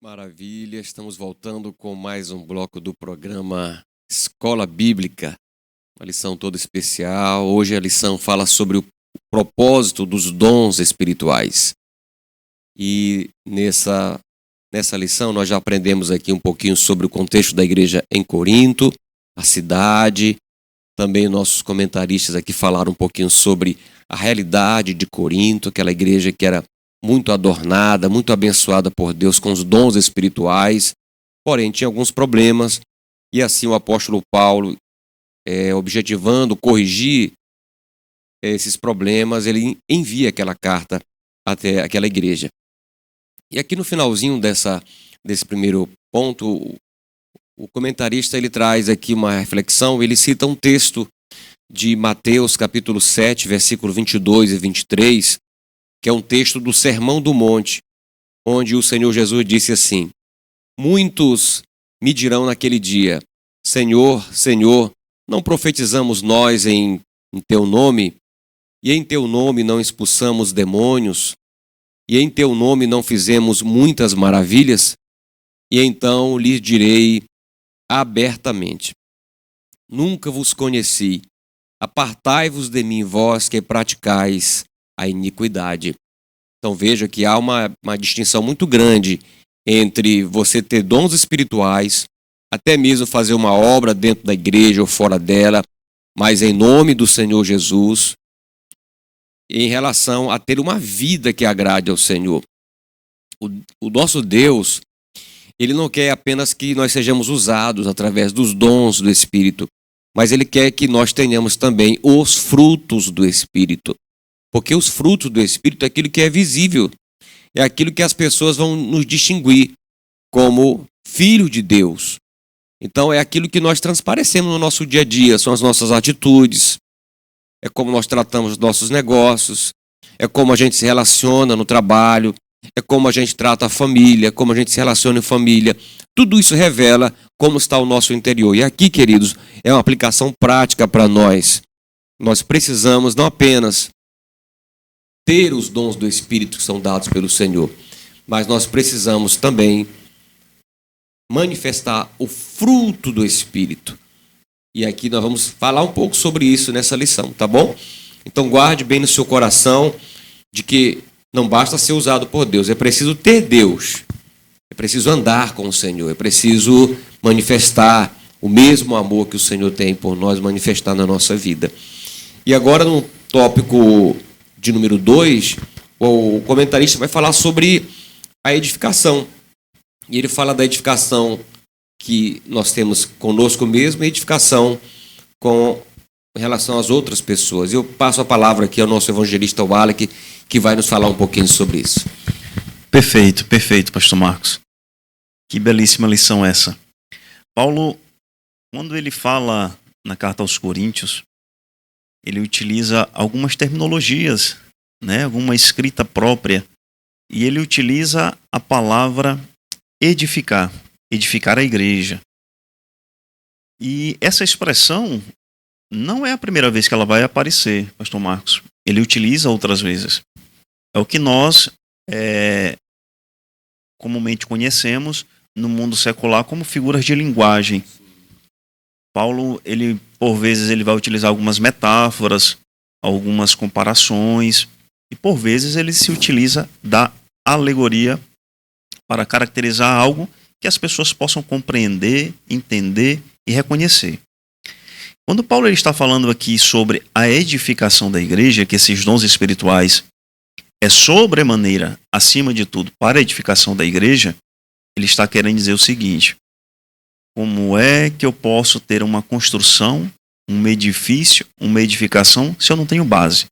Maravilha, estamos voltando com mais um bloco do programa Escola Bíblica, uma lição toda especial. Hoje a lição fala sobre o propósito dos dons espirituais. E nessa lição nós já aprendemos aqui um pouquinho sobre o contexto da igreja em Corinto, a cidade. Também nossos comentaristas aqui falaram um pouquinho sobre a realidade de Corinto, aquela igreja que era muito adornada, muito abençoada por Deus com os dons espirituais, porém tinha alguns problemas, e assim o apóstolo Paulo, objetivando corrigir esses problemas, ele envia aquela carta até aquela igreja. E aqui no finalzinho desse primeiro ponto, o comentarista ele traz aqui uma reflexão, ele cita um texto de Mateus capítulo 7, versículo 22 e 23, que é um texto do Sermão do Monte, onde o Senhor Jesus disse assim: muitos me dirão naquele dia, Senhor, Senhor, não profetizamos nós em teu nome, e em teu nome não expulsamos demônios, e em teu nome não fizemos muitas maravilhas? E então lhes direi abertamente: nunca vos conheci, apartai-vos de mim, vós que praticais a iniquidade. Então veja que há uma distinção muito grande entre você ter dons espirituais, até mesmo fazer uma obra dentro da igreja ou fora dela, mas em nome do Senhor Jesus, em relação a ter uma vida que agrade ao Senhor. O nosso Deus, Ele não quer apenas que nós sejamos usados através dos dons do Espírito, mas Ele quer que nós tenhamos também os frutos do Espírito. Porque os frutos do Espírito é aquilo que é visível, é aquilo que as pessoas vão nos distinguir como filho de Deus. Então é aquilo que nós transparecemos no nosso dia a dia, são as nossas atitudes, é como nós tratamos os nossos negócios, é como a gente se relaciona no trabalho, é como a gente trata a família, como a gente se relaciona em família. Tudo isso revela como está o nosso interior. E aqui, queridos, é uma aplicação prática para nós. Nós precisamos não apenas ter os dons do Espírito que são dados pelo Senhor, mas nós precisamos também manifestar o fruto do Espírito. E aqui nós vamos falar um pouco sobre isso nessa lição, tá bom? Então guarde bem no seu coração de que não basta ser usado por Deus, é preciso ter Deus, é preciso andar com o Senhor, é preciso manifestar o mesmo amor que o Senhor tem por nós, manifestar na nossa vida. E agora no tópico de número 2, o comentarista vai falar sobre a edificação. E ele fala da edificação que nós temos conosco mesmo e edificação com relação às outras pessoas. Eu passo a palavra aqui ao nosso evangelista Wallach, que vai nos falar um pouquinho sobre isso. Perfeito, pastor Marcos. Que belíssima lição essa. Paulo, quando ele fala na carta aos Coríntios, ele utiliza algumas terminologias, alguma escrita própria, e ele utiliza a palavra edificar a igreja. E essa expressão não é a primeira vez que ela vai aparecer, pastor Marcos. Ele utiliza outras vezes. É o que nós comumente conhecemos no mundo secular como figuras de linguagem. Paulo, por vezes, ele vai utilizar algumas metáforas, algumas comparações, e por vezes ele se utiliza da alegoria para caracterizar algo que as pessoas possam compreender, entender e reconhecer. Quando Paulo ele está falando aqui sobre a edificação da igreja, que esses dons espirituais é sobremaneira, acima de tudo, para a edificação da igreja, ele está querendo dizer o seguinte: como é que eu posso ter uma construção, um edifício, uma edificação, se eu não tenho base?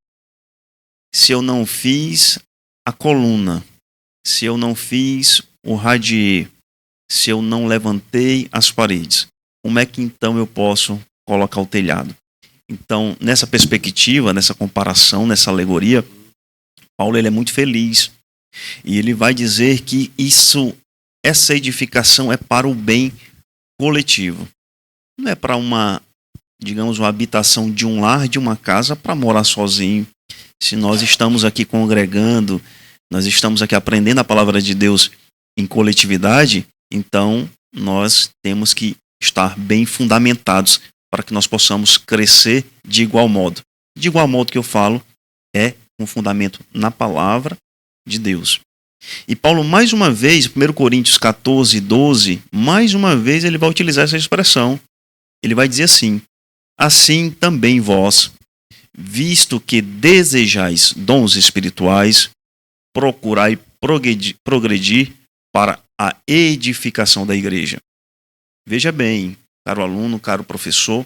Se eu não fiz a coluna, se eu não fiz o radier, se eu não levantei as paredes, como é que então eu posso colocar o telhado? Então, nessa perspectiva, nessa comparação, nessa alegoria, Paulo ele é muito feliz. E ele vai dizer que essa edificação é para o bem coletivo. Não é para uma habitação de um lar, de uma casa, para morar sozinho. Se nós estamos aqui congregando, nós estamos aqui aprendendo a palavra de Deus em coletividade, então nós temos que estar bem fundamentados para que nós possamos crescer de igual modo. De igual modo que eu falo é um fundamento na palavra de Deus. E Paulo, mais uma vez, 1 Coríntios 14, 12, mais uma vez ele vai utilizar essa expressão. Ele vai dizer assim: assim também vós, visto que desejais dons espirituais, procurai progredir para a edificação da igreja. Veja bem, caro aluno, caro professor,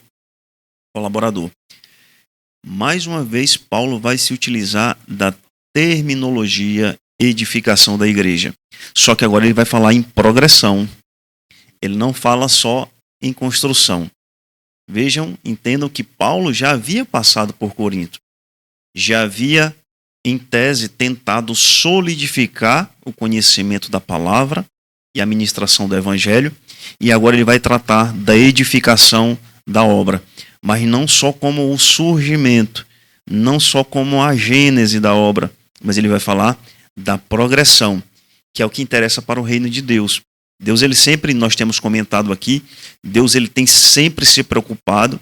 colaborador. Mais uma vez, Paulo vai se utilizar da terminologia edificação da igreja. Só que agora ele vai falar em progressão. Ele não fala só em construção. Vejam, entendam que Paulo já havia passado por Corinto. Já havia, em tese, tentado solidificar o conhecimento da palavra e a ministração do evangelho. E agora ele vai tratar da edificação da obra. Mas não só como o surgimento, não só como a gênese da obra, mas ele vai falar da progressão, que é o que interessa para o reino de Deus. Deus, ele sempre, nós temos comentado aqui, Deus ele tem sempre se preocupado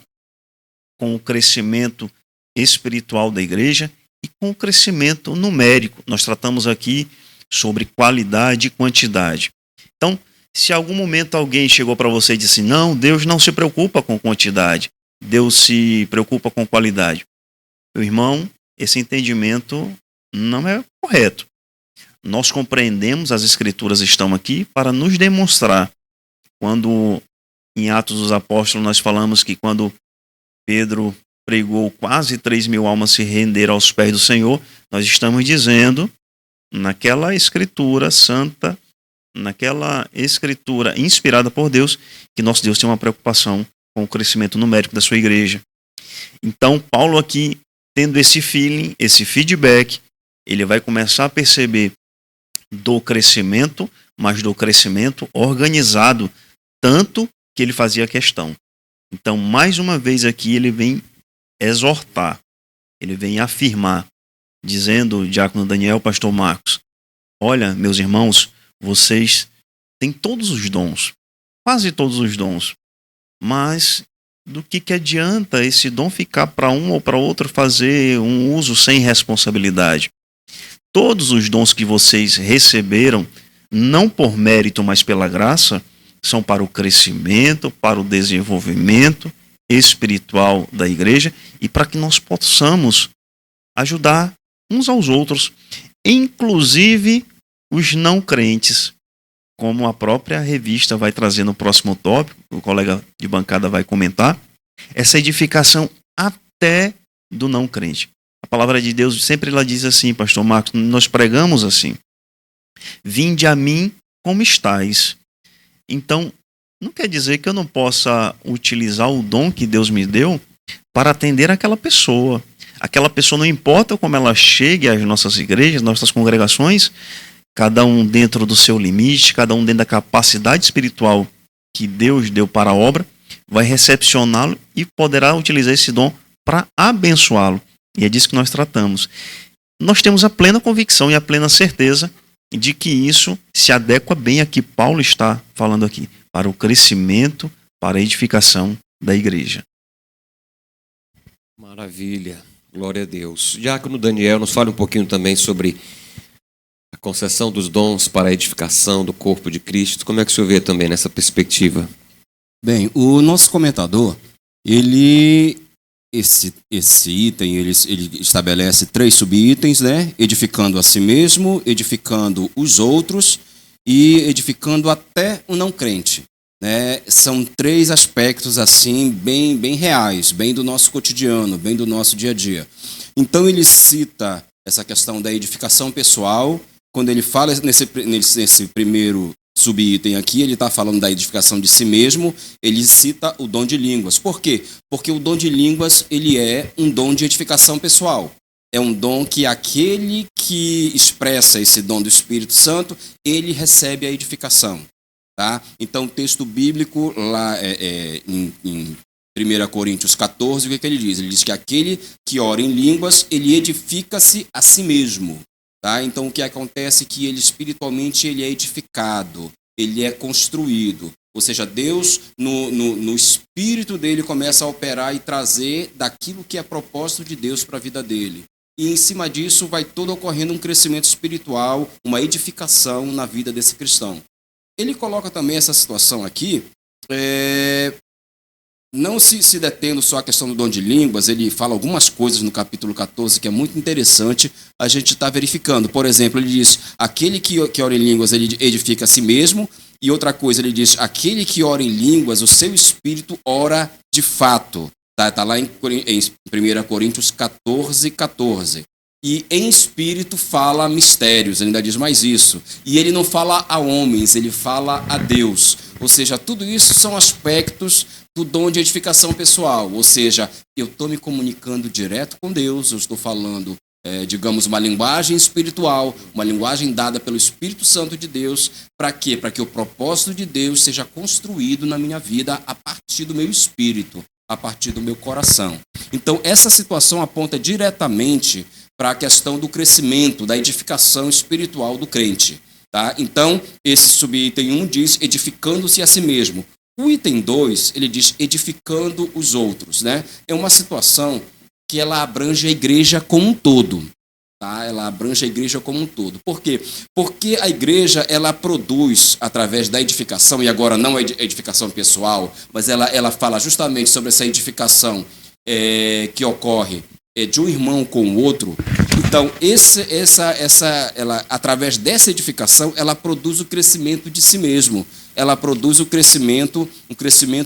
com o crescimento espiritual da igreja e com o crescimento numérico. Nós tratamos aqui sobre qualidade e quantidade. Então, se em algum momento alguém chegou para você e disse: não, Deus não se preocupa com quantidade, Deus se preocupa com qualidade. Meu irmão, esse entendimento não é correto. Nós compreendemos, as escrituras estão aqui para nos demonstrar. Quando em Atos dos Apóstolos nós falamos que quando Pedro pregou, quase 3.000 almas se renderam aos pés do Senhor, nós estamos dizendo, naquela escritura santa, naquela escritura inspirada por Deus, que nosso Deus tem uma preocupação com o crescimento numérico da sua igreja. Então, Paulo aqui, tendo esse feeling, esse feedback, ele vai começar a perceber do crescimento, mas do crescimento organizado, tanto que ele fazia questão. Então, mais uma vez aqui, ele vem exortar, ele vem afirmar, dizendo, diácono Daniel, pastor Marcos: olha, meus irmãos, vocês têm todos os dons, quase todos os dons, mas do que adianta esse dom ficar para um ou para outro fazer um uso sem responsabilidade? Todos os dons que vocês receberam, não por mérito, mas pela graça, são para o crescimento, para o desenvolvimento espiritual da igreja e para que nós possamos ajudar uns aos outros, inclusive os não crentes, como a própria revista vai trazer no próximo tópico, o colega de bancada vai comentar, essa edificação até do não crente. A palavra de Deus sempre ela diz assim, pastor Marcos, nós pregamos assim: vinde a mim como estáis. Então, não quer dizer que eu não possa utilizar o dom que Deus me deu para atender aquela pessoa. Aquela pessoa, não importa como ela chegue às nossas igrejas, nossas congregações, cada um dentro do seu limite, cada um dentro da capacidade espiritual que Deus deu para a obra, vai recepcioná-lo e poderá utilizar esse dom para abençoá-lo. E é disso que nós tratamos. Nós temos a plena convicção e a plena certeza de que isso se adequa bem a que Paulo está falando aqui, para o crescimento, para a edificação da igreja. Maravilha, glória a Deus. Diácono Daniel, nos fale um pouquinho também sobre a concessão dos dons para a edificação do corpo de Cristo. Como é que o senhor vê também nessa perspectiva? Bem, o nosso comentador, esse item, ele estabelece 3 subitens, né? Edificando a si mesmo, edificando os outros e edificando até o não crente, né? São 3 aspectos assim bem reais, bem do nosso cotidiano, bem do nosso dia a dia. Então ele cita essa questão da edificação pessoal. Quando ele fala nesse primeiro subitem aqui, ele está falando da edificação de si mesmo, ele cita o dom de línguas. Por quê? Porque o dom de línguas, ele é um dom de edificação pessoal. É um dom que aquele que expressa esse dom do Espírito Santo, ele recebe a edificação. Tá? Então, o texto bíblico, lá em 1 Coríntios 14, o que ele diz? Ele diz que aquele que ora em línguas, ele edifica-se a si mesmo. Tá? Então, o que acontece é que ele espiritualmente ele é edificado, ele é construído. Ou seja, Deus, no espírito dele, começa a operar e trazer daquilo que é propósito de Deus para a vida dele. E em cima disso vai todo ocorrendo um crescimento espiritual, uma edificação na vida desse cristão. Ele coloca também essa situação aqui, não se detendo só a questão do dom de línguas, ele fala algumas coisas no capítulo 14 que é muito interessante a gente estar verificando. Por exemplo, ele diz, aquele que ora em línguas, ele edifica a si mesmo, e outra coisa, ele diz, aquele que ora em línguas, o seu espírito ora de fato. Está lá em 1 Coríntios 14, 14. E em espírito fala mistérios, ele ainda diz mais isso. E ele não fala a homens, ele fala a Deus. Ou seja, tudo isso são aspectos do dom de edificação pessoal. Ou seja, eu estou me comunicando direto com Deus, eu estou falando, digamos, uma linguagem espiritual, uma linguagem dada pelo Espírito Santo de Deus. Para quê? Para que o propósito de Deus seja construído na minha vida a partir do meu espírito, a partir do meu coração. Então, essa situação aponta diretamente para a questão do crescimento, da edificação espiritual do crente. Tá? Então, esse subitem 1 diz edificando-se a si mesmo. O item 2, ele diz edificando os outros. Né? É uma situação que ela abrange a igreja como um todo. Tá? Ela abrange a igreja como um todo. Por quê? Porque a igreja ela produz, através da edificação, e agora não é edificação pessoal, mas ela fala justamente sobre essa edificação que ocorre de um irmão com o outro. Então, ela, através dessa edificação, ela produz o crescimento de si mesmo. Ela produz um crescimento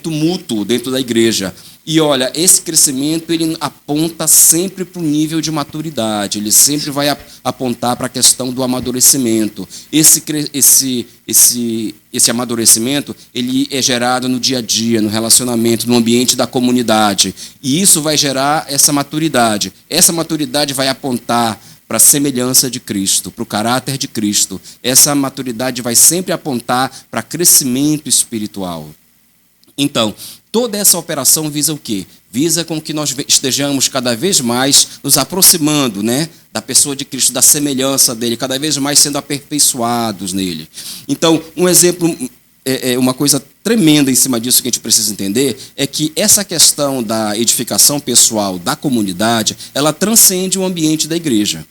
mútuo dentro da igreja. E olha, esse crescimento ele aponta sempre para o nível de maturidade, ele sempre vai apontar para a questão do amadurecimento. Esse amadurecimento ele é gerado no dia a dia, no relacionamento, no ambiente da comunidade. E isso vai gerar essa maturidade. Essa maturidade vai apontar para a semelhança de Cristo, para o caráter de Cristo. Essa maturidade vai sempre apontar para crescimento espiritual. Então, toda essa operação visa o quê? Visa com que nós estejamos cada vez mais nos aproximando, né, da pessoa de Cristo, da semelhança dele, cada vez mais sendo aperfeiçoados nele. Então, um exemplo, uma coisa tremenda em cima disso que a gente precisa entender, é que essa questão da edificação pessoal da comunidade, ela transcende o ambiente da igreja.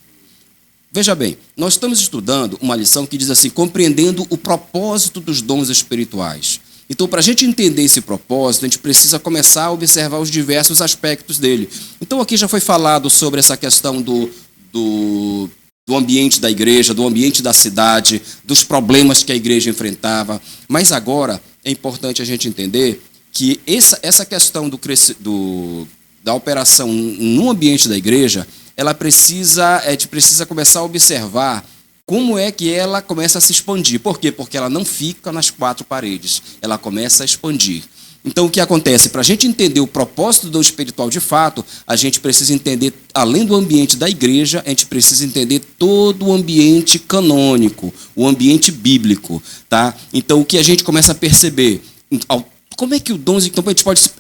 Veja bem, nós estamos estudando uma lição que diz assim, compreendendo o propósito dos dons espirituais. Então, para a gente entender esse propósito, a gente precisa começar a observar os diversos aspectos dele. Então, aqui já foi falado sobre essa questão do ambiente da igreja, do ambiente da cidade, dos problemas que a igreja enfrentava. Mas agora é importante a gente entender que essa questão da operação no ambiente da igreja, a gente precisa começar a observar como é que ela começa a se expandir. Por quê? Porque ela não fica nas 4 paredes, ela começa a expandir. Então, o que acontece? Para a gente entender o propósito do dom espiritual de fato, a gente precisa entender, além do ambiente da igreja, a gente precisa entender todo o ambiente canônico, o ambiente bíblico. Tá? Então, o que a gente começa a perceber... Como é que o dons, então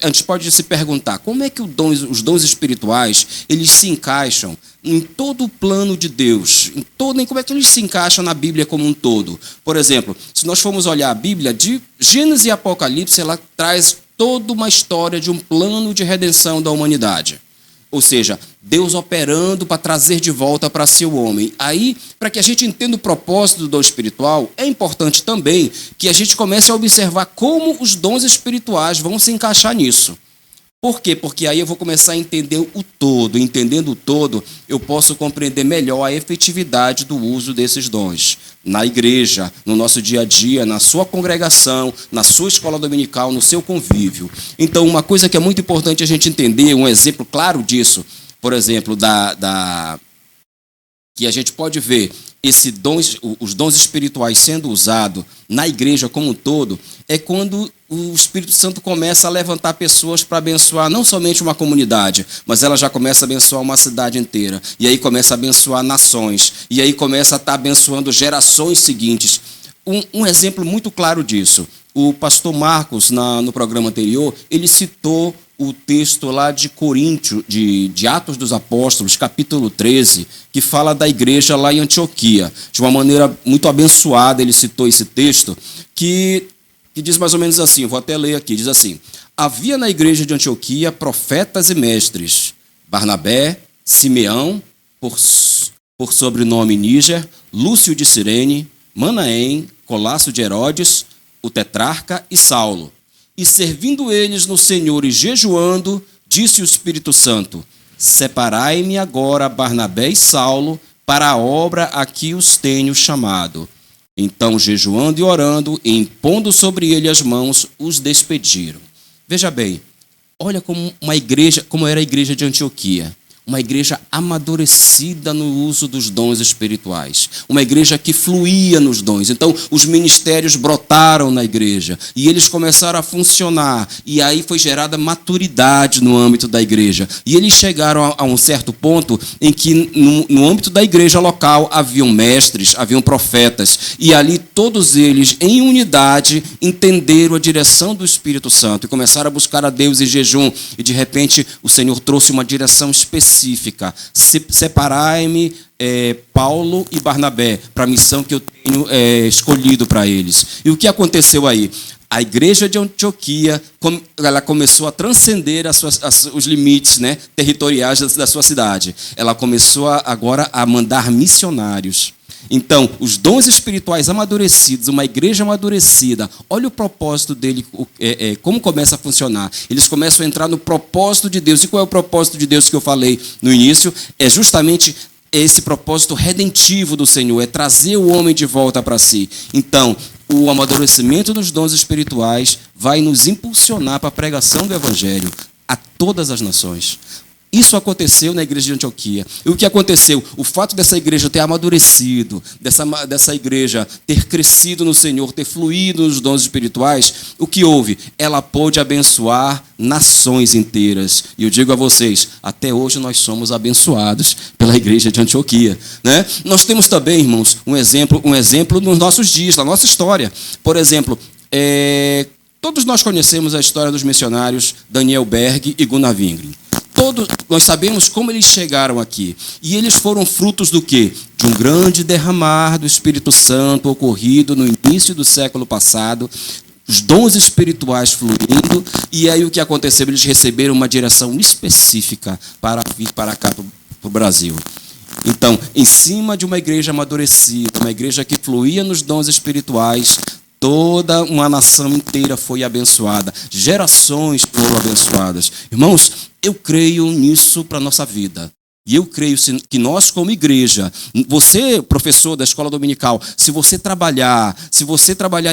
a gente pode se perguntar, como é que os dons espirituais, eles se encaixam em todo o plano de Deus? Como é que eles se encaixam na Bíblia como um todo? Por exemplo, se nós formos olhar a Bíblia, de Gênesis e Apocalipse, ela traz toda uma história de um plano de redenção da humanidade. Ou seja, Deus operando para trazer de volta para si o homem. Aí, para que a gente entenda o propósito do dom espiritual, é importante também que a gente comece a observar como os dons espirituais vão se encaixar nisso. Por quê? Porque aí eu vou começar a entender o todo. Entendendo o todo, eu posso compreender melhor a efetividade do uso desses dons. Na igreja, no nosso dia a dia, na sua congregação, na sua escola dominical, no seu convívio. Então, uma coisa que é muito importante a gente entender, um exemplo claro disso, por exemplo, que a gente pode ver os dons espirituais sendo usados na igreja como um todo, é quando o Espírito Santo começa a levantar pessoas para abençoar não somente uma comunidade, mas ela já começa a abençoar uma cidade inteira. E aí começa a abençoar nações. E aí começa a estar abençoando gerações seguintes. Um exemplo muito claro disso. O pastor Marcos, no programa anterior, ele citou o texto lá de Coríntios, de Atos dos Apóstolos, capítulo 13, que fala da igreja lá em Antioquia. De uma maneira muito abençoada, ele citou esse texto, que diz mais ou menos assim, vou até ler aqui, diz assim: havia na igreja de Antioquia profetas e mestres, Barnabé, Simeão, por sobrenome Níger, Lúcio de Cirene, Manaém, Colasso de Herodes, o tetrarca e Saulo. E servindo eles no Senhor e jejuando, disse o Espírito Santo: separai-me agora Barnabé e Saulo para a obra a que os tenho chamado. Então, jejuando e orando, e impondo sobre ele as mãos, os despediram. Veja bem, olha como era a igreja de Antioquia. Uma igreja amadurecida no uso dos dons espirituais. Uma igreja que fluía nos dons. Então, os ministérios brotaram na igreja. E eles começaram a funcionar. E aí foi gerada maturidade no âmbito da igreja. E eles chegaram a um certo ponto em que, no âmbito da igreja local, haviam mestres, haviam profetas. E ali, todos eles, em unidade, entenderam a direção do Espírito Santo. E começaram a buscar a Deus em jejum. E, de repente, o Senhor trouxe uma direção específica. Separai-me Paulo e Barnabé para a missão que eu tenho escolhido para eles. E o que aconteceu aí? A igreja de Antioquia ela começou a transcender os limites, né, territoriais da sua cidade. Ela começou agora a mandar missionários. Então, os dons espirituais amadurecidos, uma igreja amadurecida, olha o propósito dele, como começa a funcionar. Eles começam a entrar no propósito de Deus. E qual é o propósito de Deus que eu falei no início? É justamente esse propósito redentivo do Senhor, é trazer o homem de volta para si. Então, o amadurecimento dos dons espirituais vai nos impulsionar para a pregação do Evangelho a todas as nações. Isso aconteceu na igreja de Antioquia. E o que aconteceu? O fato dessa igreja ter amadurecido, dessa igreja ter crescido no Senhor, ter fluído nos dons espirituais, o que houve? Ela pôde abençoar nações inteiras. E eu digo a vocês, até hoje nós somos abençoados pela igreja de Antioquia, né? Nós temos também, irmãos, um exemplo nos nossos dias, na nossa história. Por exemplo, todos nós conhecemos a história dos missionários Daniel Berg e Gunnar Wingren. Nós sabemos como eles chegaram aqui. E eles foram frutos do quê? De um grande derramar do Espírito Santo ocorrido no início do século passado, os dons espirituais fluindo, e aí o que aconteceu? Eles receberam uma direção específica para vir para cá, para o Brasil. Então, em cima de uma igreja amadurecida, uma igreja que fluía nos dons espirituais, toda uma nação inteira foi abençoada. Gerações foram abençoadas. Irmãos, eu creio nisso para a nossa vida. E eu creio que nós, como igreja, você, professor da escola dominical, se você trabalhar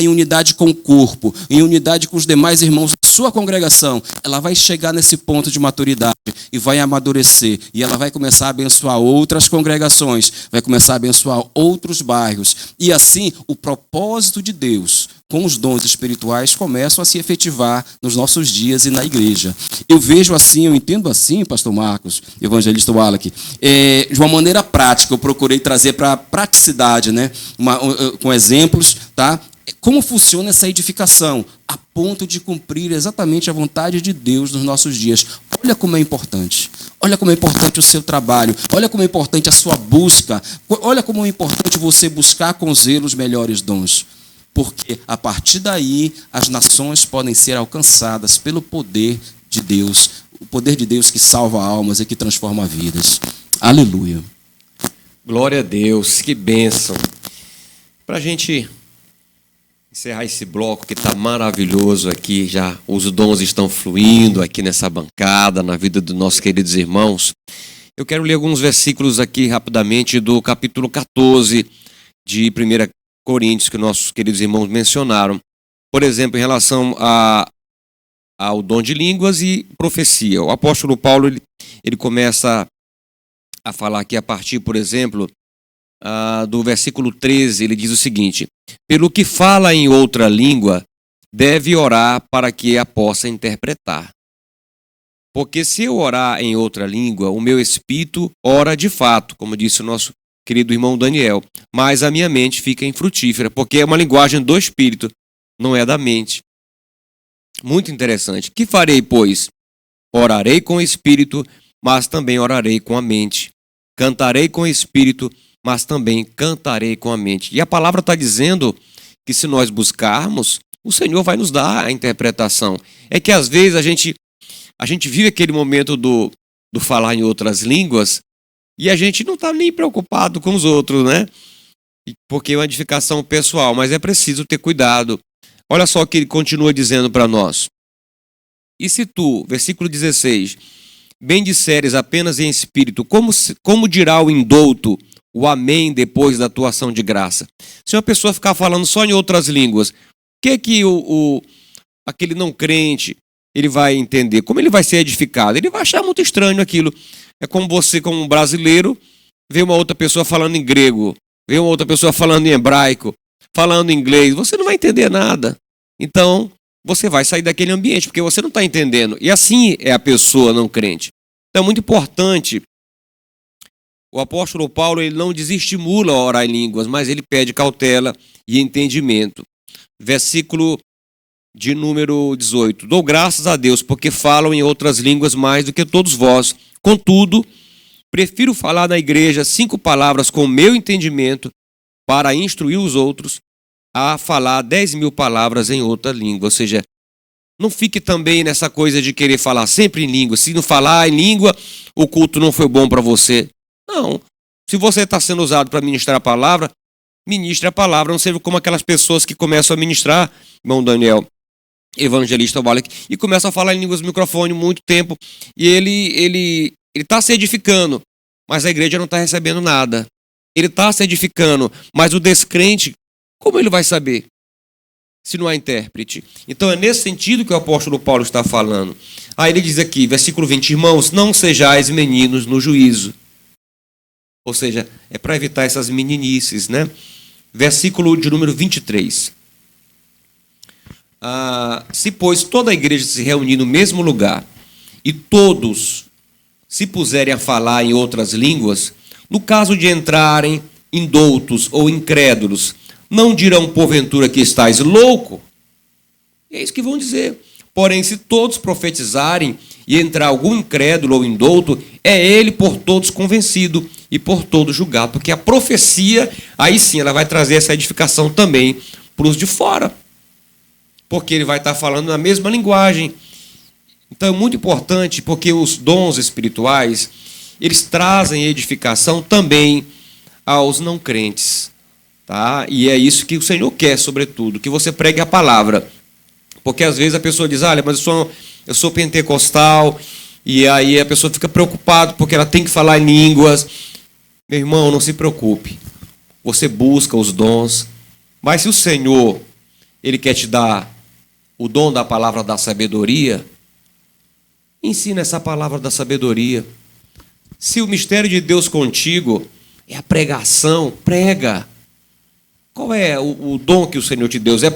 em unidade com o corpo, em unidade com os demais irmãos da sua congregação, ela vai chegar nesse ponto de maturidade e vai amadurecer. E ela vai começar a abençoar outras congregações, vai começar a abençoar outros bairros. E assim, o propósito de Deus com os dons espirituais começam a se efetivar nos nossos dias e na igreja. Eu vejo assim, eu entendo assim, pastor Marcos, evangelista Wallach, de uma maneira prática, eu procurei trazer para a praticidade, né? Com exemplos, tá? Como funciona essa edificação, a ponto de cumprir exatamente a vontade de Deus nos nossos dias. Olha como é importante. Olha como é importante o seu trabalho. Olha como é importante a sua busca. Olha como é importante você buscar com zelo os melhores dons. Porque a partir daí as nações podem ser alcançadas pelo poder de Deus, o poder de Deus que salva almas e que transforma vidas. Aleluia. Glória a Deus, que bênção. Para a gente encerrar esse bloco que está maravilhoso aqui, já os dons estão fluindo aqui nessa bancada, na vida dos nossos queridos irmãos. Eu quero ler alguns versículos aqui rapidamente do capítulo 14 de 1 Coríntios, que nossos queridos irmãos mencionaram. Por exemplo, em relação ao dom de línguas e profecia. O apóstolo Paulo ele começa a falar aqui a partir, por exemplo, do versículo 13, ele diz o seguinte: pelo que fala em outra língua, deve orar para que a possa interpretar. Porque se eu orar em outra língua, o meu espírito ora de fato, como disse o nosso querido irmão Daniel, mas a minha mente fica infrutífera, porque é uma linguagem do espírito, não é da mente. Muito interessante. Que farei, pois? orarei com o espírito, mas também orarei com a mente. Cantarei com o espírito, mas também cantarei com a mente. E a palavra está dizendo que se nós buscarmos, o Senhor vai nos dar a interpretação. É que às vezes a gente vive aquele momento do falar em outras línguas e a gente não está nem preocupado com os outros, né? Porque é uma edificação pessoal, mas é preciso ter cuidado. Olha só o que ele continua dizendo para nós. E se tu, versículo 16, bem disseres apenas em espírito, como dirá o indouto o amém depois da tua ação de graça? Se uma pessoa ficar falando só em outras línguas, o que aquele não crente ele vai entender? Como ele vai ser edificado? Ele vai achar muito estranho aquilo. É como você, como um brasileiro, vê uma outra pessoa falando em grego, vê uma outra pessoa falando em hebraico, falando em inglês, você não vai entender nada. Então, você vai sair daquele ambiente, porque você não está entendendo. E assim é a pessoa não crente. Então é muito importante. O apóstolo Paulo ele não desestimula a orar em línguas, mas ele pede cautela e entendimento. Versículo de número 18. Dou graças a Deus, porque falam em outras línguas mais do que todos vós. Contudo, prefiro falar na igreja 5 palavras com o meu entendimento para instruir os outros a falar 10.000 palavras em outra língua. Ou seja, não fique também nessa coisa de querer falar sempre em língua. Se não falar em língua, o culto não foi bom para você. Não. Se você está sendo usado para ministrar a palavra, ministre a palavra. Não seja como aquelas pessoas que começam a ministrar, irmão Daniel, evangelista Wallach, e começam a falar em línguas no microfone muito tempo, e ele está se edificando, mas a igreja não está recebendo nada. Ele está se edificando, mas o descrente, como ele vai saber se não há intérprete? Então é nesse sentido que o apóstolo Paulo está falando. Aí ele diz aqui, versículo 20, irmãos, não sejais meninos no juízo. Ou seja, é para evitar essas meninices, né? Versículo de número 23. Se, pois, toda a igreja se reunir no mesmo lugar e todos se puserem a falar em outras línguas, no caso de entrarem indoutos ou incrédulos, não dirão porventura que estáis louco? É isso que vão dizer. Porém, se todos profetizarem e entrar algum incrédulo ou indouto, é ele por todos convencido e por todos julgado. Porque a profecia, aí sim, ela vai trazer essa edificação também para os de fora. Porque ele vai estar falando na mesma linguagem. Então é muito importante, porque os dons espirituais, eles trazem edificação também aos não crentes. Tá? E é isso que o Senhor quer, sobretudo, que você pregue a palavra. Porque às vezes a pessoa diz, olha, mas eu sou pentecostal, e aí a pessoa fica preocupada porque ela tem que falar em línguas. Meu irmão, não se preocupe. Você busca os dons, mas se o Senhor ele quer te dar o dom da palavra da sabedoria, ensina essa palavra da sabedoria. Se o mistério de Deus contigo é a pregação, prega. Qual é o dom que o Senhor te deu? É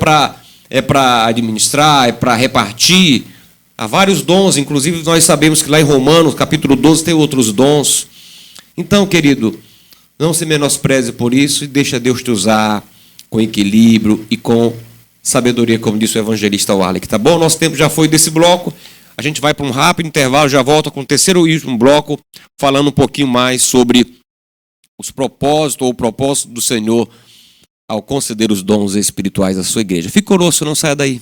para administrar? É para repartir? Há vários dons, inclusive nós sabemos que lá em Romanos, capítulo 12, tem outros dons. Então, querido, não se menospreze por isso e deixa Deus te usar com equilíbrio e com sabedoria, como disse o evangelista Wallach. Tá bom? Nosso tempo já foi desse bloco. A gente vai para um rápido intervalo, já volta com o terceiro e último bloco, falando um pouquinho mais sobre os propósitos ou o propósito do Senhor ao conceder os dons espirituais à sua igreja. Fique conosco, não saia daí.